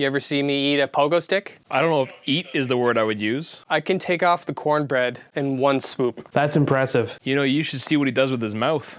You ever see me eat a pogo stick? I don't know if eat is the word I would use. I can take off the cornbread in one swoop. That's impressive. You know, you should see what he does with his mouth.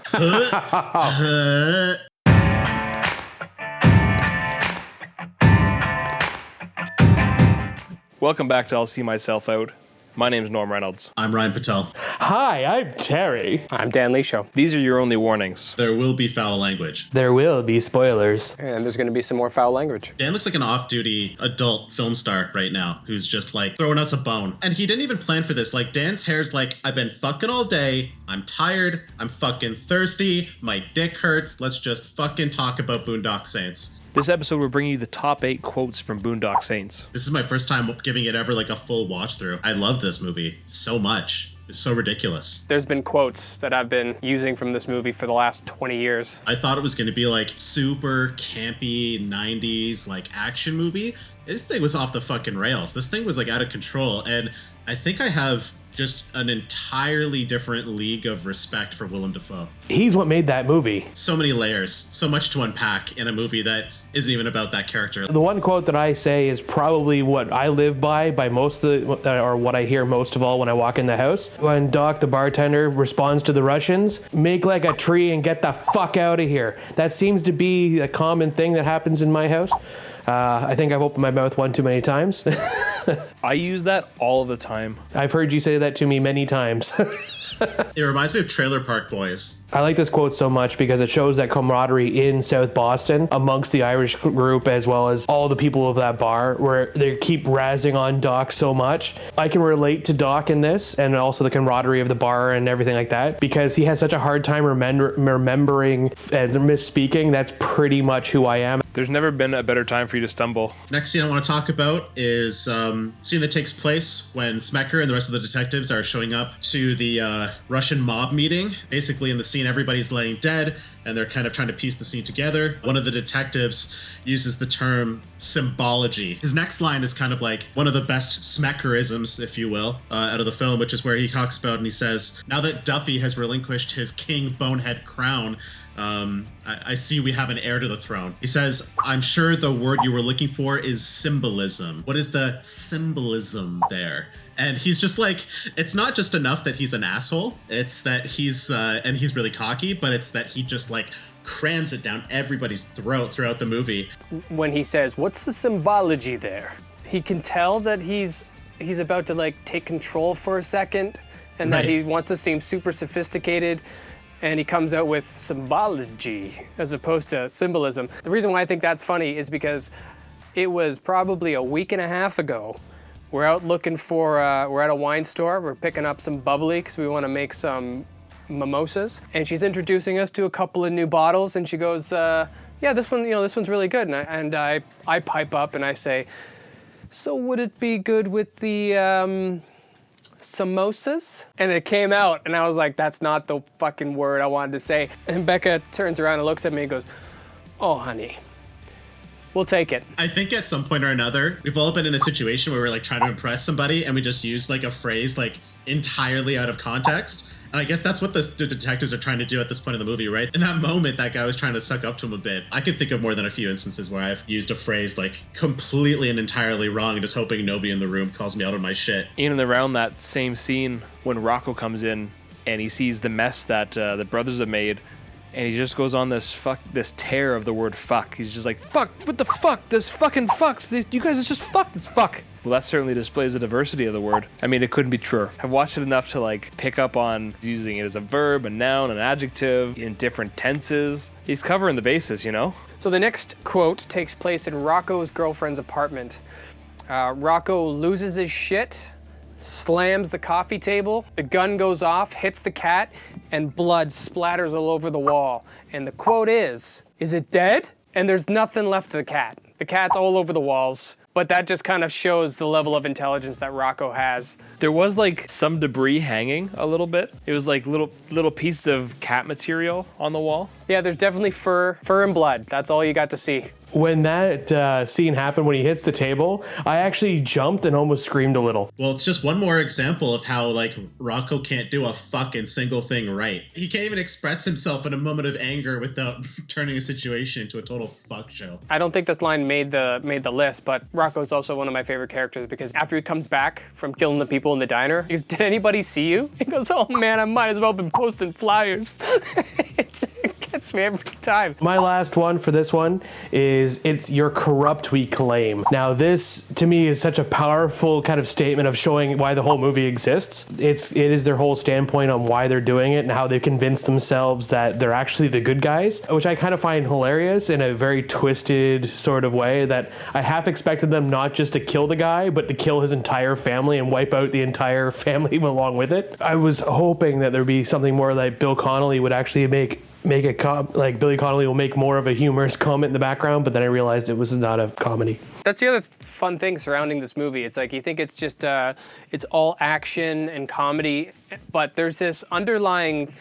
Welcome back to I'll See Myself Out. My name's Norm Reynolds. I'm Ryan Patel. Hi, I'm Terry. I'm Dan Leeshow. These are your only warnings. There will be foul language. There will be spoilers. And there's going to be some more foul language. Dan looks like an off-duty adult film star right now who's just like throwing us a bone. And he didn't even plan for this. Like Dan's hair's like, I've been fucking all day. I'm tired. I'm fucking thirsty. My dick hurts. Let's just fucking talk about Boondock Saints. This episode, we're bringing you the top 8 quotes from Boondock Saints. This is my first time giving it ever like a full watch through. I love this movie so much. It's so ridiculous. There's been quotes that I've been using from this movie for the last 20 years. I thought it was going to be like super campy 90s like action movie. This thing was off the fucking rails. This thing was like out of control. And I think I have just an entirely different league of respect for Willem Dafoe. He's what made that movie. So many layers, so much to unpack in a movie that isn't even about that character. The one quote that I say is probably what I live by most of the, or what I hear most of all when I walk in the house. When Doc, the bartender, responds to the Russians, make like a tree and get the fuck out of here. That seems to be a common thing that happens in my house. I think I've opened my mouth one too many times. I use that all the time. I've heard you say that to me many times. It reminds me of Trailer Park Boys. I like this quote so much because it shows that camaraderie in South Boston amongst the Irish group as well as all the people of that bar where they keep razzing on Doc so much. I can relate to Doc in this and also the camaraderie of the bar and everything like that because he has such a hard time remembering and misspeaking. That's pretty much who I am. There's never been a better time for you to stumble. Next scene I want to talk about is scene that takes place when Smecker and the rest of the detectives are showing up to the Russian mob meeting. Basically in the scene, everybody's laying dead and they're kind of trying to piece the scene together. One of the detectives uses the term symbology. His next line is kind of like one of the best Smeckerisms, if you will, out of the film, which is where he talks about and he says, now that Duffy has relinquished his king bonehead crown, I see we have an heir to the throne. He says, I'm sure the word you were looking for is symbolism. What is the symbolism there? And he's just like, it's not just enough that he's an asshole. It's that he's, and he's really cocky, but it's that he just like crams it down everybody's throat throughout the movie. When he says, what's the symbology there? He can tell that he's about to like take control for a second and that he wants to seem super sophisticated. And he comes out with symbology as opposed to symbolism. The reason why I think that's funny is because it was probably a week and a half ago. We're out looking for, we're at a wine store. We're picking up some bubbly because we want to make some mimosas. And she's introducing us to a couple of new bottles. And she goes, yeah, this one, this one's really good. And I pipe up and I say, so would it be good with the, samosas? And it came out and I was like, that's not the fucking word I wanted to say. And Becca turns around and looks at me and goes, oh, honey, we'll take it. I think at some point or another, we've all been in a situation where we're like trying to impress somebody and we just use like a phrase like entirely out of context. And I guess that's what the detectives are trying to do at this point in the movie, right? In that moment, that guy was trying to suck up to him a bit. I could think of more than a few instances where I've used a phrase like completely and entirely wrong and just hoping nobody in the room calls me out on my shit. In and around that same scene when Rocco comes in and he sees the mess that the brothers have made and he just goes on this tear of the word fuck. He's just like, fuck, what the fuck? This fucking fucks. You guys are just fuck this fuck. Well, that certainly displays the diversity of the word. I mean, it couldn't be truer. I've watched it enough to like pick up on using it as a verb, a noun, an adjective, in different tenses. He's covering the bases, So the next quote takes place in Rocco's girlfriend's apartment. Rocco loses his shit, slams the coffee table, the gun goes off, hits the cat, and blood splatters all over the wall. And the quote is it dead? And there's nothing left of the cat. The cat's all over the walls. But that just kind of shows the level of intelligence that Rocco has. There was like some debris hanging a little bit. It was like little pieces of cat material on the wall. Yeah, there's definitely fur and blood. That's all you got to see. When that scene happened, when he hits the table, I actually jumped and almost screamed a little. Well, it's just one more example of how, like, Rocco can't do a fucking single thing right. He can't even express himself in a moment of anger without turning a situation into a total fuck show. I don't think this line made the list, but Rocco's also one of my favorite characters because after he comes back from killing the people in the diner, he goes, "Did anybody see you?" He goes, "Oh man, I might as well have been posting flyers." It gets me every time. My last one for this one is, "It's your corrupt we claim." Now this to me is such a powerful kind of statement of showing why the whole movie exists. It is their whole standpoint on why they're doing it and how they've convinced themselves that they're actually the good guys, which I kind of find hilarious in a very twisted sort of way, that I half expected them not just to kill the guy, but to kill his entire family and wipe out the entire family along with it. I was hoping that there'd be something more like Bill Connolly would actually make like Billy Connolly will make more of a humorous comment in the background, but then I realized it was not a comedy. That's the other fun thing surrounding this movie. It's like you think it's just it's all action and comedy, but there's this underlying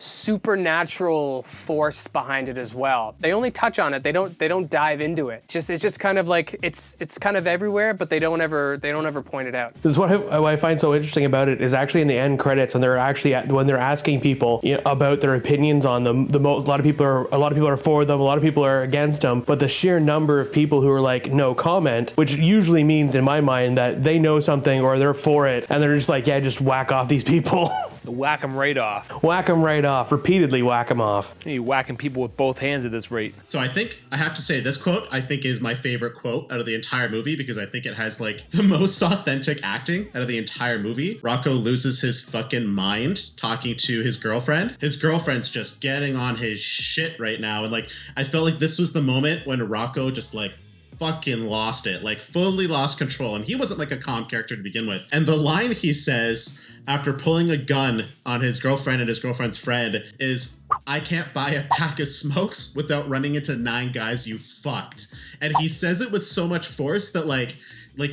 supernatural force behind it as well. They only touch on it. They don't dive into it. It's just kind of like it's kind of everywhere, but they don't ever point it out. This is what I find so interesting about it is actually in the end credits, and when they're asking people, you know, about their opinions on them. A lot of people are for them, a lot of people are against them, but the sheer number of people who are like no comment, which usually means in my mind that they know something or they're for it, and they're just like, yeah, just whack off these people. Whack them right off. Whack them right off. Repeatedly whack them off. You're whacking people with both hands at this rate. So I think I have to say this quote, I think, is my favorite quote out of the entire movie because I think it has like the most authentic acting out of the entire movie. Rocco loses his fucking mind talking to his girlfriend. His girlfriend's just getting on his shit right now. And like, I felt like this was the moment when Rocco just like fucking lost it, like fully lost control. And he wasn't like a calm character to begin with. And the line he says after pulling a gun on his girlfriend and his girlfriend's friend is, "I can't buy a pack of smokes without running into 9 guys you fucked." And he says it with so much force that like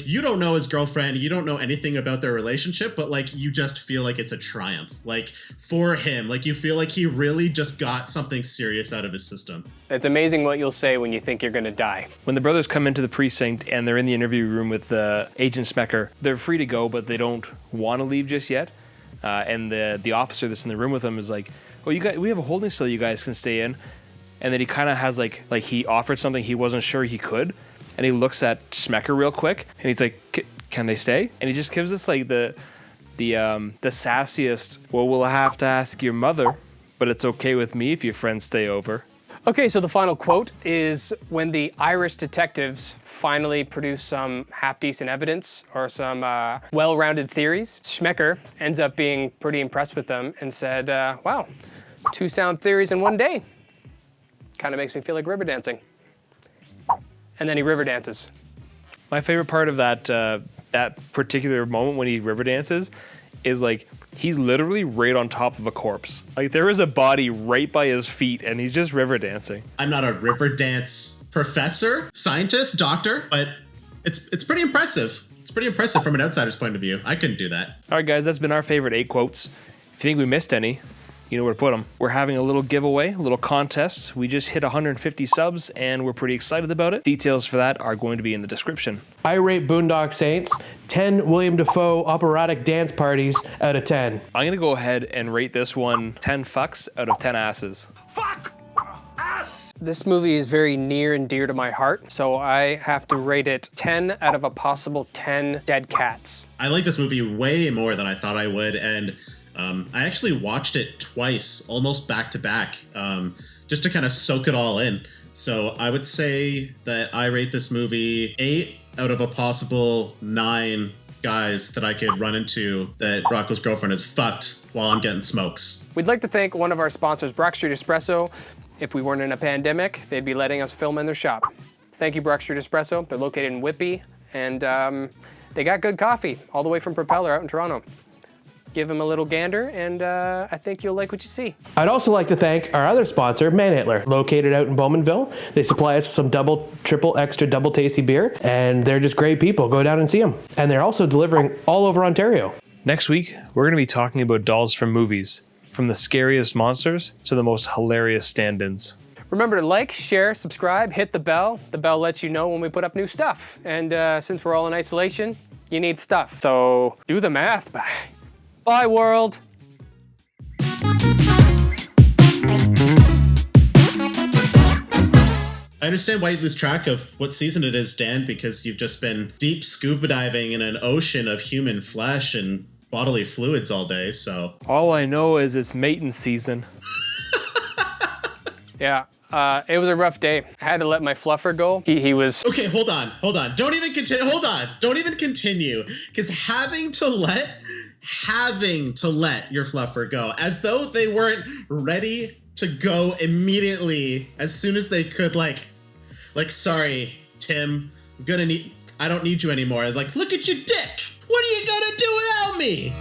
you don't know his girlfriend, you don't know anything about their relationship, but like you just feel like it's a triumph. Like for him, like you feel like he really just got something serious out of his system. It's amazing what you'll say when you think you're gonna die. When the brothers come into the precinct and they're in the interview room with Agent Smecker, they're free to go, but they don't want to leave just yet. And the officer that's in the room with them is like, "Oh, you guys, we have a holding cell you guys can stay in." And then he kind of has like he offered something he wasn't sure he could. And he looks at Smecker real quick, and he's like, "Can they stay?" And he just gives us like the sassiest, "Well, we'll have to ask your mother, but it's okay with me if your friends stay over." Okay, so the final quote is when the Irish detectives finally produce some half-decent evidence or some well-rounded theories. Smecker ends up being pretty impressed with them and said, "Wow, 2 sound theories in one day. Kind of makes me feel like river dancing." And then he river dances. My favorite part of that particular moment when he river dances is like he's literally right on top of a corpse. Like there is a body right by his feet, and he's just river dancing. I'm not a river dance professor, scientist, doctor, but it's pretty impressive. It's pretty impressive from an outsider's point of view. I couldn't do that. All right, guys, that's been our favorite 8 quotes. If you think we missed any, you know where to put them. We're having a little giveaway, a little contest. We just hit 150 subs, and we're pretty excited about it. Details for that are going to be in the description. I rate Boondock Saints 10 Willem Dafoe operatic dance parties out of 10. I'm going to go ahead and rate this one 10 fucks out of 10 asses. Fuck! Ass! This movie is very near and dear to my heart, so I have to rate it 10 out of a possible 10 dead cats. I like this movie way more than I thought I would, and I actually watched it twice, almost back to back, just to kind of soak it all in. So I would say that I rate this movie 8 out of a possible 9 guys that I could run into that Rocco's girlfriend has fucked while I'm getting smokes. We'd like to thank one of our sponsors, Brock Street Espresso. If we weren't in a pandemic, they'd be letting us film in their shop. Thank you, Brock Street Espresso. They're located in Whitby, and they got good coffee all the way from Propeller out in Toronto. Give them a little gander, and I think you'll like what you see. I'd also like to thank our other sponsor, Manhitler, located out in Bowmanville. They supply us with some double, triple, extra, double tasty beer, and they're just great people. Go down and see them. And they're also delivering all over Ontario. Next week, we're going to be talking about dolls from movies, from the scariest monsters to the most hilarious stand-ins. Remember to like, share, subscribe, hit the bell. The bell lets you know when we put up new stuff. And since we're all in isolation, you need stuff. So do the math. Bye, world. I understand why you lose track of what season it is, Dan, because you've just been deep scuba diving in an ocean of human flesh and bodily fluids all day, so. All I know is it's mating season. Yeah, it was a rough day. I had to let my fluffer go. He was... Okay, hold on. Don't even continue. Because having to let your fluffer go, as though they weren't ready to go immediately as soon as they could, like, sorry, Tim, I don't need you anymore. Like, look at your dick. What are you gonna do without me?